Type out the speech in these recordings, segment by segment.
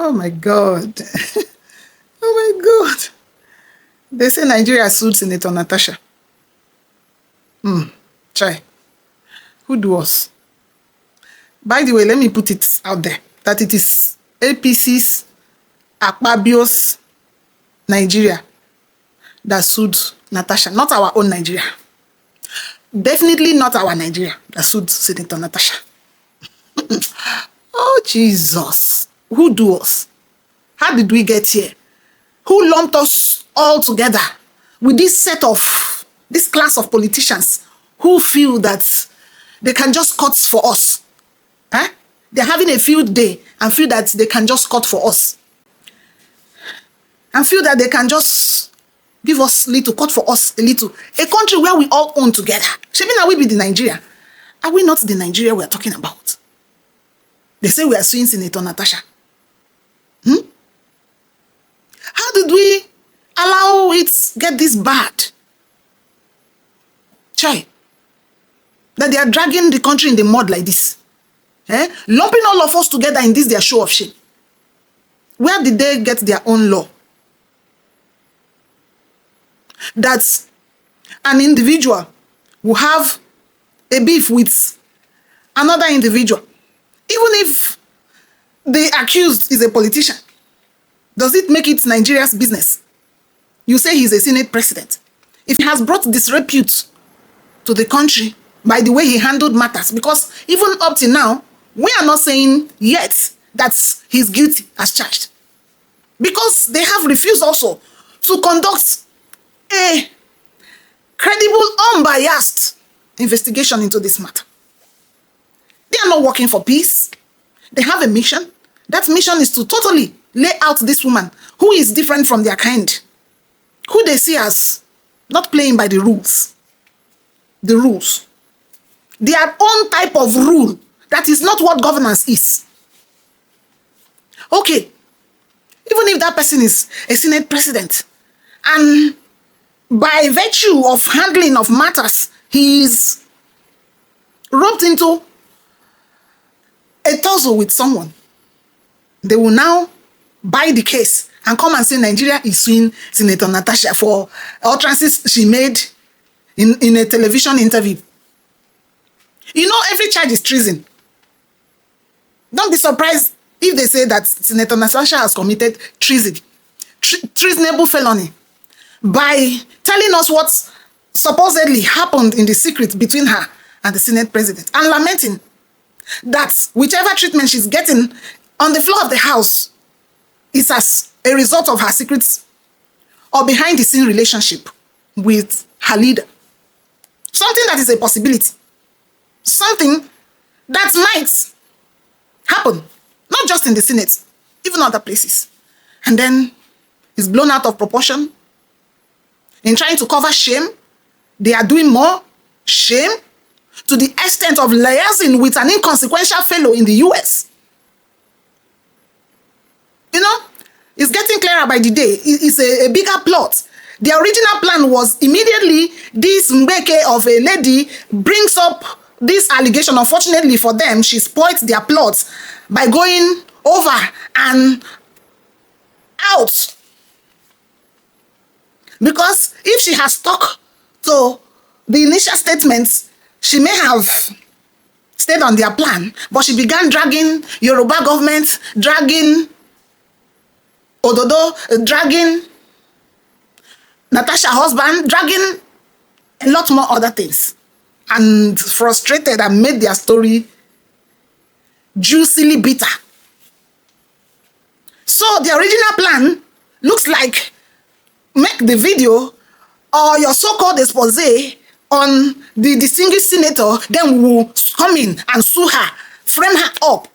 Oh my God. Oh my God. They say Nigeria sued Senator Natasha. Try. Who do us? By the way, let me put it out there that it is APC's Akpabio's Nigeria that sued Natasha, not our own Nigeria. Definitely not our Nigeria that sued Senator Natasha. Oh, Jesus. Who do us? How did we get here? Who lumped us all together with this class of politicians who feel that they can just cut for us? Huh? They're having a field day and feel that they can just cut for us. And feel that they can just give us little, cut for us a little. A country where we all own together. Shouldn't we be the Nigeria? Are we not the Nigeria we're talking about? They say we are suing Senator Natasha. How did we allow it get this bad? Chai. That they are dragging the country in the mud like this. Lumping all of us together in this their show of shame. Where did they get their own law? That an individual will have a beef with another individual, even if the accused is a politician. Does it make it Nigeria's business? You say he's a Senate president. If he has brought disrepute to the country by the way he handled matters, because even up to now, we are not saying yet that he's guilty as charged. Because they have refused also to conduct a credible, unbiased investigation into this matter. They are not working for peace. They have a mission. That mission is to totally lay out this woman who is different from their kind, who they see as not playing by the rules. The rules. Their own type of rule that is not what governance is. Okay, even if that person is a Senate president and by virtue of handling of matters, he is roped into a tussle with someone, they will now buy the case and come and say Nigeria is suing Senator Natasha for utterances she made in a television interview. You know, every charge is treason. Don't be surprised if they say that Senator Natasha has committed treason, treasonable felony, by telling us what supposedly happened in the secret between her and the Senate president, and lamenting that whichever treatment she's getting on the floor of the House is as a result of her secrets or behind-the-scene relationship with her leader. Something that is a possibility. Something that might happen, not just in the Senate, even other places. And then it's blown out of proportion. In trying to cover shame, they are doing more shame to the extent of liaising with an inconsequential fellow in the US. You know, it's getting clearer by the day. It's a bigger plot. The original plan was immediately this mbeke of a lady brings up this allegation. Unfortunately for them, she spoiled their plot by going over and out. Because if she has stuck to the initial statements, she may have stayed on their plan, but she began dragging Yoruba government, dragging Ododo, dragging Natasha husband, dragging a lot more other things, and frustrated and made their story juicily bitter. So the original plan looks like make the video or your so-called expose on the distinguished senator, then we will come in and sue her, frame her up.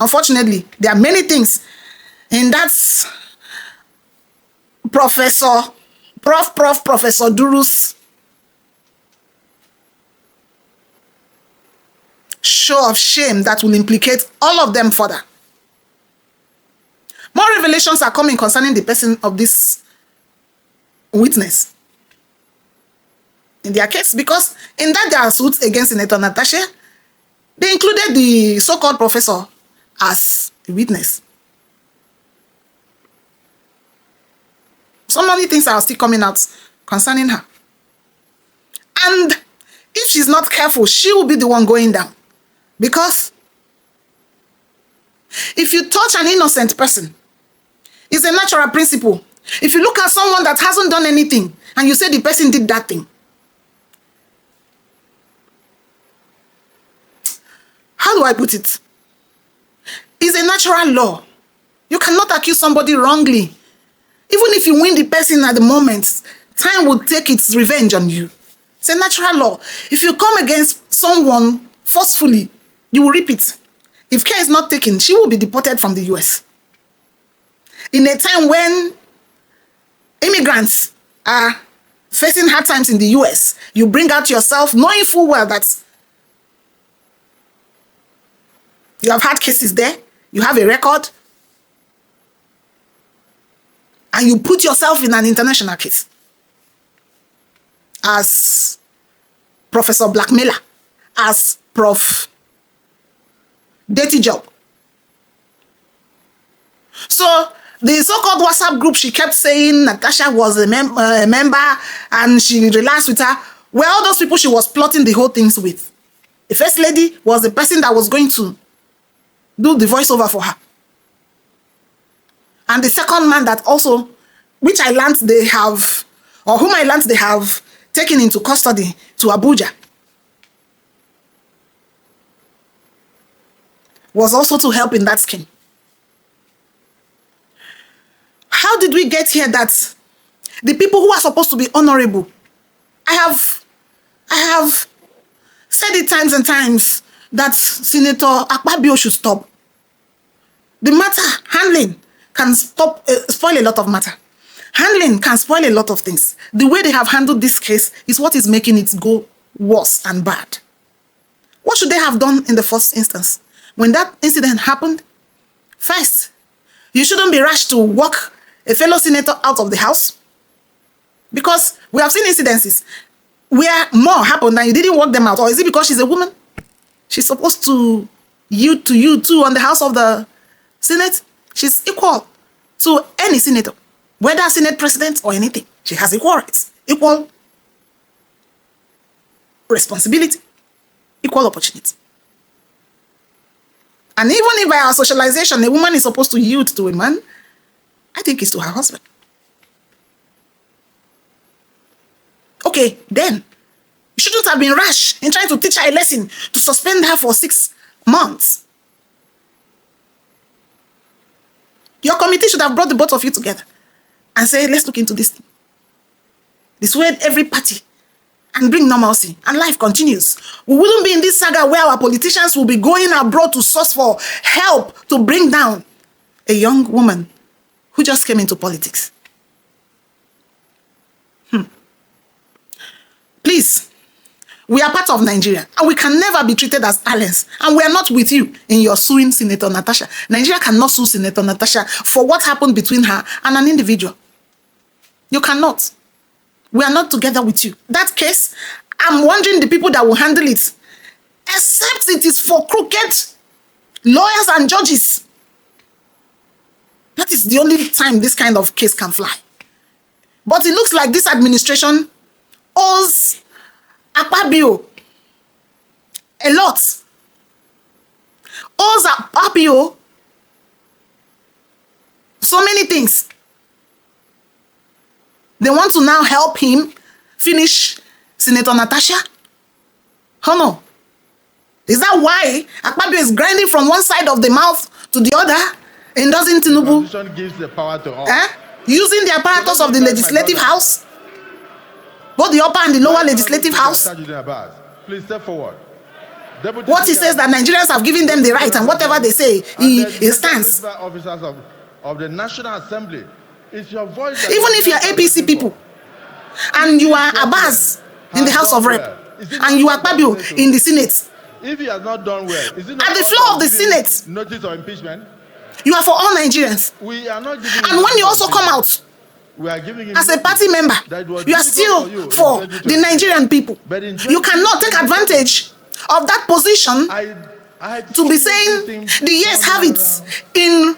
Unfortunately, there are many things in that Professor Duru's show of shame that will implicate all of them further. More revelations are coming concerning the person of this witness in their case, because in that their suits against Senator Natasha, they included the so-called professor as a witness. So many things are still coming out concerning her. And if she's not careful, she will be the one going down. Because if you touch an innocent person, it's a natural principle. If you look at someone that hasn't done anything and you say the person did that thing, how do I put it? It's a natural law. You cannot accuse somebody wrongly. Even if you win the person at the moment, time will take its revenge on you. It's a natural law. If you come against someone forcefully, you will reap it. If care is not taken, she will be deported from the US. In a time when immigrants are facing hard times in the US, you bring out yourself knowing full well that you have had cases there, you have a record, and you put yourself in an international case as Professor Blackmailer, as Prof. Dirty Job. So the so-called WhatsApp group, she kept saying Natasha was a member and she relaxed with her. Well, all those people she was plotting the whole things with. The first lady was the person that was going to do the voiceover for her. And the second man that also, which I learned they have, or whom I learned they have taken into custody to Abuja, was also to help in that scheme. How did we get here that the people who are supposed to be honorable, I have said it times and times that Senator Akpabio should stop. The matter handling can spoil a lot of matter. Handling can spoil a lot of things. The way they have handled this case is what is making it go worse and bad. What should they have done in the first instance? When that incident happened, first, you shouldn't be rushed to walk a fellow senator out of the house, because we have seen incidences where more happened and you didn't walk them out. Or is it because she's a woman? She's supposed to yield to you too on the house of the Senate. She's equal to any senator, whether Senate president or anything. She has equal rights, equal responsibility, equal opportunity. And even if by our socialization, a woman is supposed to yield to a man, I think it's to her husband. Okay, then, you shouldn't have been rash in trying to teach her a lesson to suspend her for 6 months. Your committee should have brought the both of you together and say, let's look into this thing. Dissuade every party and bring normalcy, and life continues. We wouldn't be in this saga where our politicians will be going abroad to source for help to bring down a young woman who just came into politics. Please, we are part of Nigeria, and we can never be treated as aliens, and we are not with you in your suing Senator Natasha. Nigeria cannot sue Senator Natasha for what happened between her and an individual. You cannot. We are not together with you. That case, I'm wondering the people that will handle it, except it is for crooked lawyers and judges. That is the only time this kind of case can fly. But it looks like this administration owes Akpabio a lot. Owes Akpabio so many things. They want to now help him finish Senator Natasha? Oh no. Is that why Akpabio is grinding from one side of the mouth to the other? And doesn't Tinubu gives the power to all. Using the apparatus of the legislative house, both the upper and the lower legislative house? Please step forward. What he says that Nigerians have given them the right, and whatever they say, he stands. Officers of the National Assembly, it's your voice. Even if you are APC people, and you are Abbas in the House of Rep, and you are Akpabio in the Senate, if he has not done well, is it not at the floor of the Senate, notice of impeachment? You are for all Nigerians. We are not giving. And when you also come out we are giving him as a party member, you are still for the Nigerian people. You cannot take advantage of that position to be saying the years have it in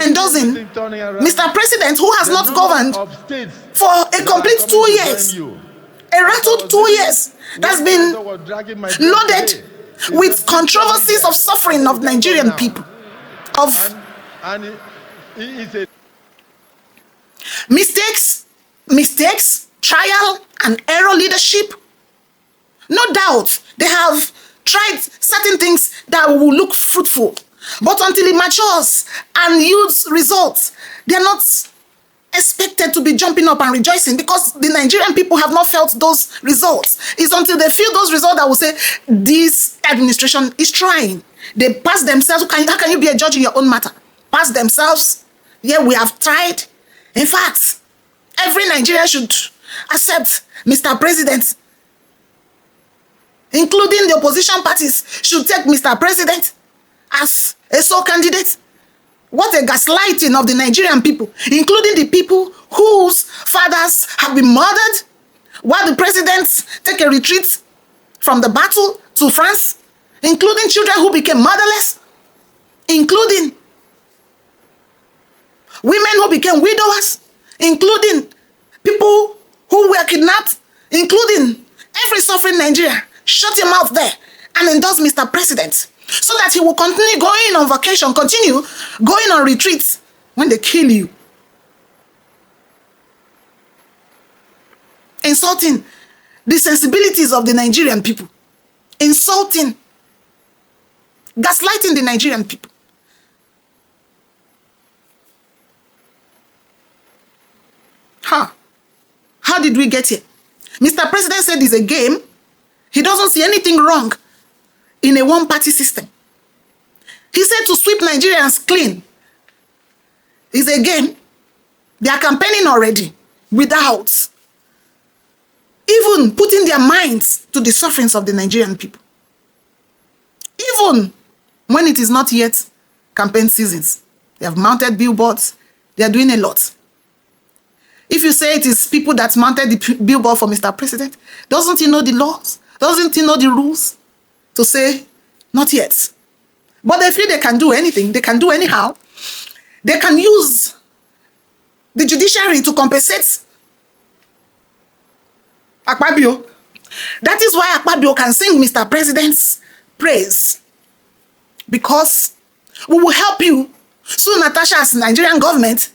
endorsing Mr. President, who has not governed for a complete 2 years, a rattled 2 years, that's been loaded with controversies of suffering of Nigerian people, of mistakes, trial and error leadership. No doubt they have tried certain things that will look fruitful, but until it matures and yields results, they are not expected to be jumping up and rejoicing, because the Nigerian people have not felt those results. It's until they feel those results that will say, this administration is trying. They pass themselves. How can you be a judge in your own matter? Pass themselves. Yeah, we have tried. In fact, every Nigerian should accept Mr. President, including the opposition parties, should take Mr. President as a sole candidate. What a gaslighting of the Nigerian people, including the people whose fathers have been murdered, while the presidents take a retreat from the battle to France, including children who became motherless, including women who became widowers, including people who were kidnapped, including every suffering Nigerian. Shut your mouth there and endorse Mr. President, so that he will continue going on vacation, continue going on retreats when they kill you. Insulting the sensibilities of the Nigerian people. Insulting, gaslighting the Nigerian people. How did we get here? Mr. President said it's a game. He doesn't see anything wrong in a one-party system. He said to sweep Nigerians clean is a game. They are campaigning already without even putting their minds to the sufferings of the Nigerian people. Even when it is not yet campaign seasons. They have mounted billboards. They are doing a lot. If you say it is people that mounted the billboard for Mr. President, doesn't he know the laws? Doesn't he know the rules? To say, not yet. But they feel they can do anything. They can do anyhow. They can use the judiciary to compensate Akpabio. That is why Akpabio can sing Mr. President's praise. Because we will help you sue Natasha as Nigerian government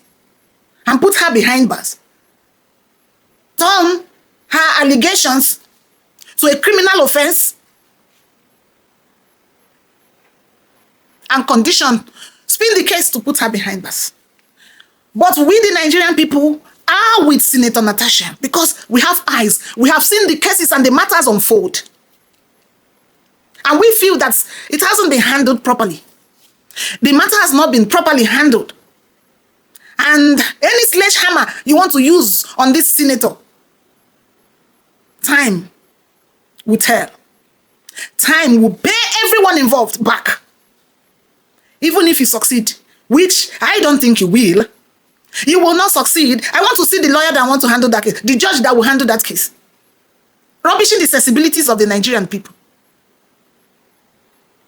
and put her behind bars. Turn her allegations to a criminal offense and spin the case to put her behind bars. But we, the Nigerian people, are with Senator Natasha because we have eyes. We have seen the cases and the matters unfold. And we feel that it hasn't been handled properly. The matter has not been properly handled. And any sledgehammer you want to use on this senator, time will tell. Time will pay everyone involved back. Even if you succeed, which I don't think you will not succeed. I want to see the lawyer that want to handle that case, the judge that will handle that case. Rubbishing the sensibilities of the Nigerian people.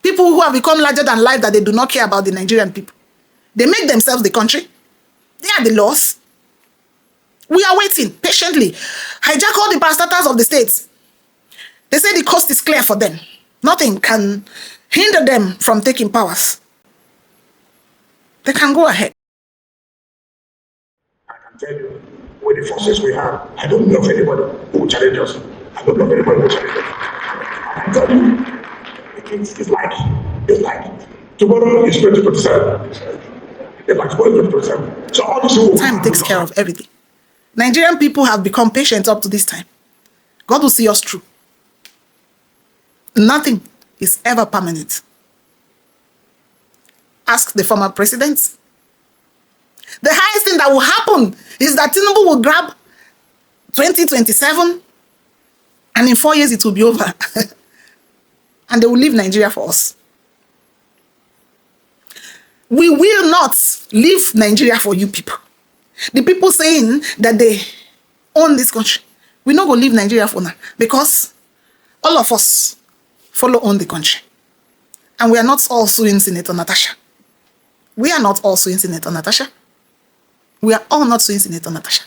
People who have become larger than life, that they do not care about the Nigerian people. They make themselves the country. They are the laws. We are waiting patiently. Hijack all the parastatals of the states. They say the coast is clear for them. Nothing can hinder them from taking powers. They can go ahead. I can tell you, with the forces we have, I don't know of anybody who will challenge us. I don't know of anybody who will challenge us. I can tell you, it's like tomorrow is 2027. It's like 2027. So all this time takes care of everything. Nigerian people have become patient up to this time. God will see us through. Nothing is ever permanent. Ask the former presidents. The highest thing that will happen is that Tinubu will grab 2027 and in 4 years it will be over. And they will leave Nigeria for us. We will not leave Nigeria for you people. The people saying that they own this country, we're not going to leave Nigeria for now because all of us follow own the country. And we are not all suing Senator Natasha. We are not all suing Senator Natasha. We are all not suing Senator Natasha.